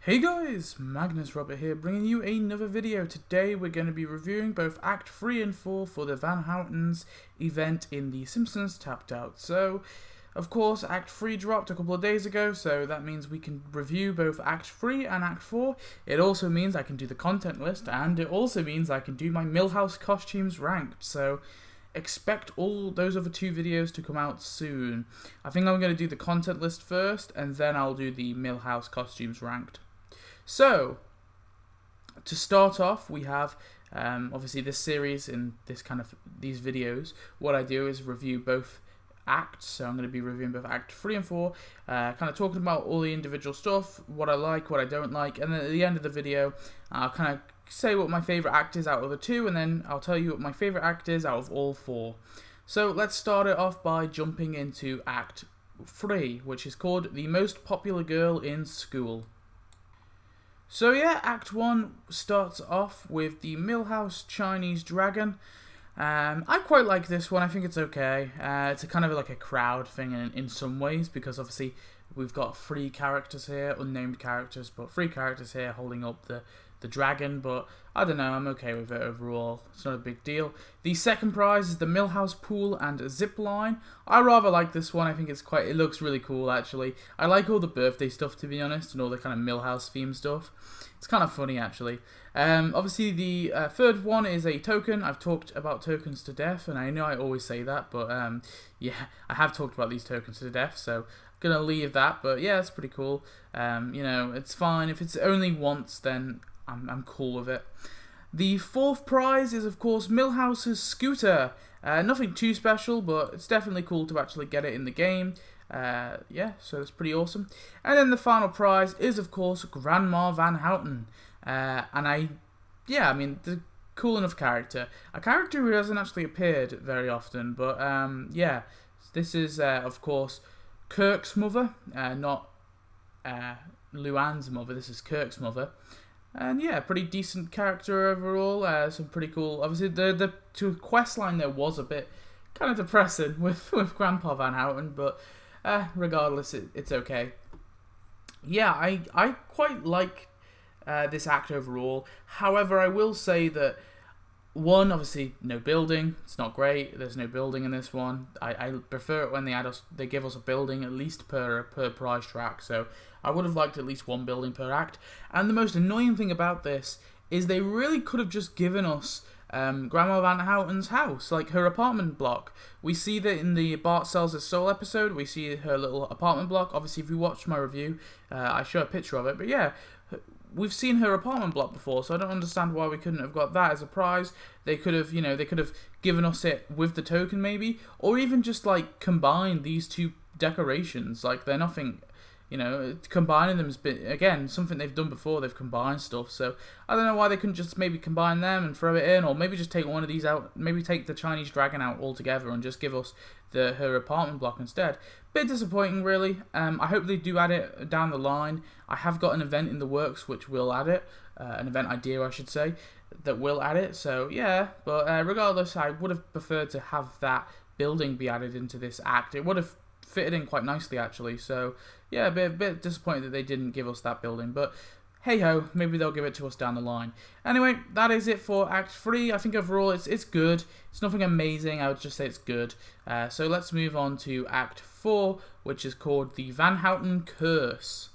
Hey guys, Magnus here, bringing you another video. Today we're going to be reviewing both Act 3 and 4 for the Van Houtens event in the Simpsons Tapped Out. So, of course, Act 3 dropped a couple of days ago, so that means we can review both Act 3 and Act 4. It also means I can do the content list, and it also means I can do my Millhouse costumes ranked. So, expect all those other two videos to come out soon. I think I'm going to do the content list first, and then I'll do the Millhouse costumes ranked. So, to start off, we have obviously this series and these videos. What I do is review both acts, so I'm going to be reviewing both Act 3 and 4, kind of talking about all the individual stuff, what I like, what I don't like, and then at the end of the video, I'll kind of say what my favourite act is out of the two, and then I'll tell you what my favourite act is out of all four. So let's start it off by jumping into Act 3, which is called The Most Popular Girl in School. So yeah, Act 1 starts off with the Millhouse Chinese Dragon. I quite like this one. I think it's okay. It's a kind of like a crowd thing in some ways, because obviously we've got three characters here, unnamed characters, but three characters here holding up the dragon, but I don't know, I'm okay with it overall. It's not a big deal. The second prize is the Millhouse Pool and Zip Line. I rather like this one. I think it looks really cool actually. I like all the birthday stuff, to be honest, and all the kind of Millhouse theme stuff. It's kind of funny actually. Obviously the third one is a token. I've talked about tokens to death, and I know I always say that, but yeah, I have talked about these tokens to death, so I'm gonna leave that. But yeah, it's pretty cool. You know, it's fine. If it's only once, then I'm cool with it. The fourth prize is, of course, Millhouse's scooter. Nothing too special, but it's definitely cool to actually get it in the game. Yeah, so it's pretty awesome. And then the final prize is, of course, Grandma Van Houten. I mean, the cool enough character. A character who hasn't actually appeared very often, but yeah, this is, of course, Kirk's mother, not Luann's mother. This is Kirk's mother. And yeah, pretty decent character overall. Some pretty cool. Obviously, the quest line there was a bit kind of depressing with Grandpa Van Houten, but regardless, it's okay. Yeah, I quite like this act overall. However, I will say that one, obviously, no building. It's not great. There's no building in this one. I prefer it when they give us a building at least per prize track. So I would have liked at least one building per act. And the most annoying thing about this is they really could have just given us Grandma Van Houten's house, like her apartment block. We see that in the Bart Sells His Soul episode. We see her little apartment block. Obviously, if you watch my review, I show a picture of it. But yeah, we've seen her apartment block before, so I don't understand why we couldn't have got that as a prize. They could have, they could have given us it with the token maybe, or even just like combine these two decorations. Like they're nothing, combining them has been, again, something they've done before. They've combined stuff, so I don't know why they couldn't just maybe combine them and throw it in, or maybe just take one of these out, maybe take the Chinese dragon out altogether and just give us her apartment block instead. Bit disappointing, really. I hope they do add it down the line. I have got an event in the works which will add it, an event idea, I should say, that will add it. So yeah, but regardless, I would have preferred to have that building be added into this act. It would have fitted in quite nicely, actually. So yeah, a bit disappointed that they didn't give us that building, but hey ho, maybe they'll give it to us down the line. Anyway, that is it for Act 3. I think overall it's good. It's nothing amazing, I would just say it's good. So let's move on to Act 4, which is called the Van Houten Curse.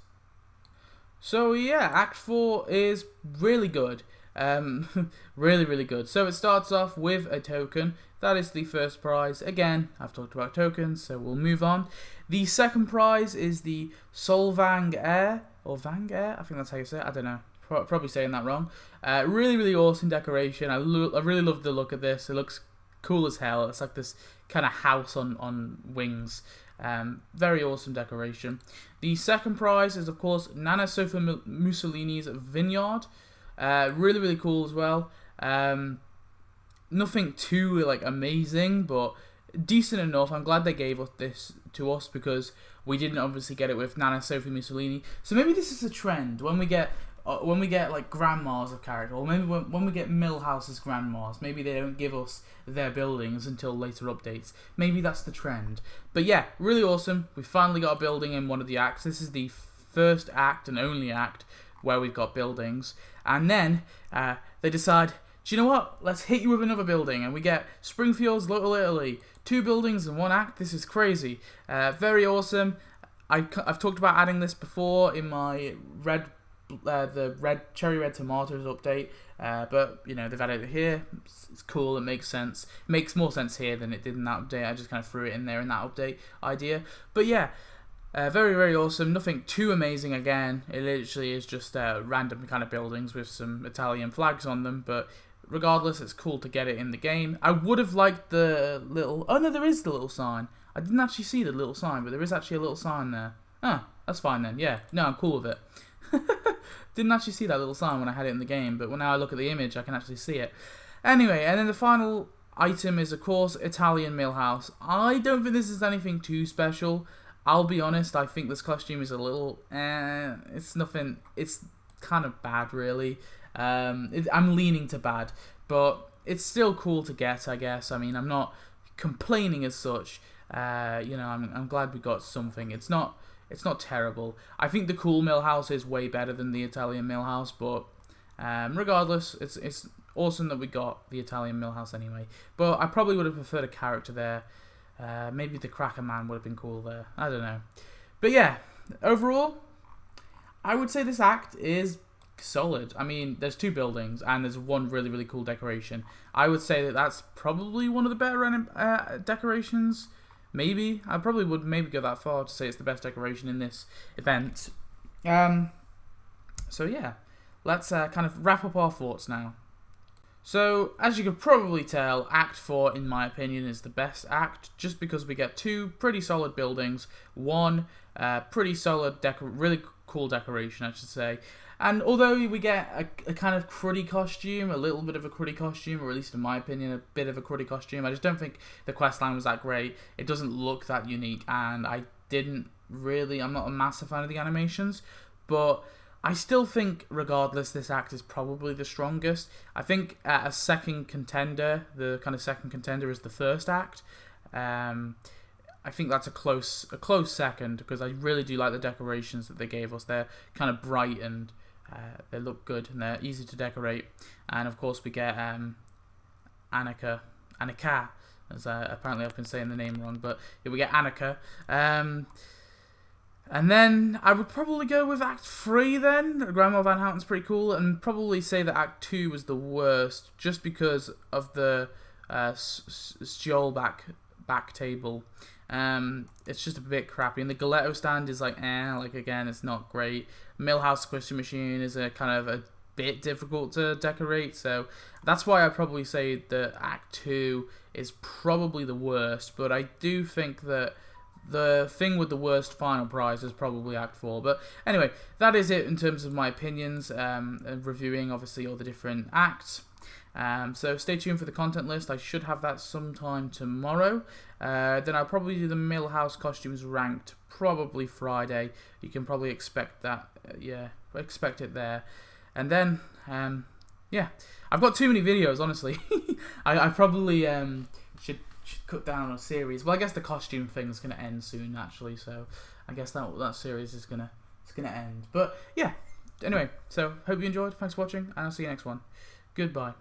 So yeah, Act 4 is really good. Really, really good. So it starts off with a token. That is the first prize. Again, I've talked about tokens, so we'll move on. The second prize is the Solvang Air, or Vang Air, I think that's how you say it. I don't know. Probably saying that wrong. Really, really awesome decoration. I really love the look of this. It looks cool as hell. It's like this kind of house on wings. Very awesome decoration. The second prize is, of course, Nana Sofa Mussolini's Vineyard. Really, really cool as well. Nothing too amazing, but decent enough. I'm glad they gave us this to us because we didn't obviously get it with Nana Sophie Mussolini. So maybe this is a trend when we get like grandmas of character, or maybe when we get Millhouse's grandmas, maybe they don't give us their buildings until later updates. Maybe that's the trend. But yeah, really awesome. We finally got a building in one of the acts. This is the first act and only act where we've got buildings, and then they decide, do you know what? Let's hit you with another building, and we get Springfield's Little Italy. 2 buildings in 1 act. This is crazy. Very awesome. I've talked about adding this before in my the cherry red tomatoes update, but you know, they've added it here. It's cool. It makes sense. It makes more sense here than it did in that update. I just kind of threw it in there in that update idea. But yeah, very, very awesome. Nothing too amazing again. It literally is just random kind of buildings with some Italian flags on them, but regardless, it's cool to get it in the game. I would have liked the little... Oh, no, there is the little sign. I didn't actually see the little sign, but there is actually a little sign there. Ah, that's fine then. Yeah, no, I'm cool with it. Didn't actually see that little sign when I had it in the game, but when now I look at the image, I can actually see it. Anyway, and then the final item is, of course, Italian Millhouse. I don't think this is anything too special. I'll be honest, I think this costume is a little... it's nothing... It's kind of bad, really. I'm leaning to bad, but it's still cool to get, I guess. I mean, I'm not complaining as such. You know, I'm glad we got something. It's not terrible. I think the cool Millhouse is way better than the Italian Millhouse, but regardless, it's awesome that we got the Italian Millhouse anyway. But I probably would have preferred a character there. Maybe the Cracker Man would have been cool there. I don't know. But yeah, overall, I would say this act is solid. I mean, there's 2 buildings and there's 1 really, really cool decoration. I would say that that's probably one of the better decorations. Maybe. I probably would maybe go that far to say it's the best decoration in this event. So yeah, let's kind of wrap up our thoughts now. So, as you could probably tell, Act 4, in my opinion, is the best act, just because we get 2 pretty solid buildings, 1 pretty solid, really cool decoration, I should say. And although we get a kind of cruddy costume, a little bit of a cruddy costume, or at least in my opinion, a bit of a cruddy costume, I just don't think the questline was that great. It doesn't look that unique, and I'm not a massive fan of the animations, but I still think, regardless, this act is probably the strongest. I think a second contender, the kind of second contender is the first act. I think that's a close second, because I really do like the decorations that they gave us. They're kind of bright and they look good and they're easy to decorate. And of course we get Annika, as apparently I've been saying the name wrong, but yeah, we get Annika. And then I would probably go with Act 3 then. Grandma Van Houten's pretty cool, and probably say that Act 2 was the worst, just because of the Stjol back table. It's just a bit crappy, and the Galetto stand is like again, it's not great. Millhouse Squishy Machine is a kind of a bit difficult to decorate, so that's why I probably say that Act 2 is probably the worst, but I do think that the thing with the worst final prize is probably Act 4. But anyway, that is it in terms of my opinions, reviewing obviously all the different acts. So stay tuned for the content list. I should have that sometime tomorrow. Then I'll probably do the Millhouse costumes ranked probably Friday. You can probably expect that. Yeah, expect it there. And then, yeah, I've got too many videos, honestly. I probably should cut down on a series. Well, I guess the costume thing is going to end soon, actually. So I guess that series is gonna end. But yeah, anyway. So hope you enjoyed. Thanks for watching, and I'll see you next one. Goodbye.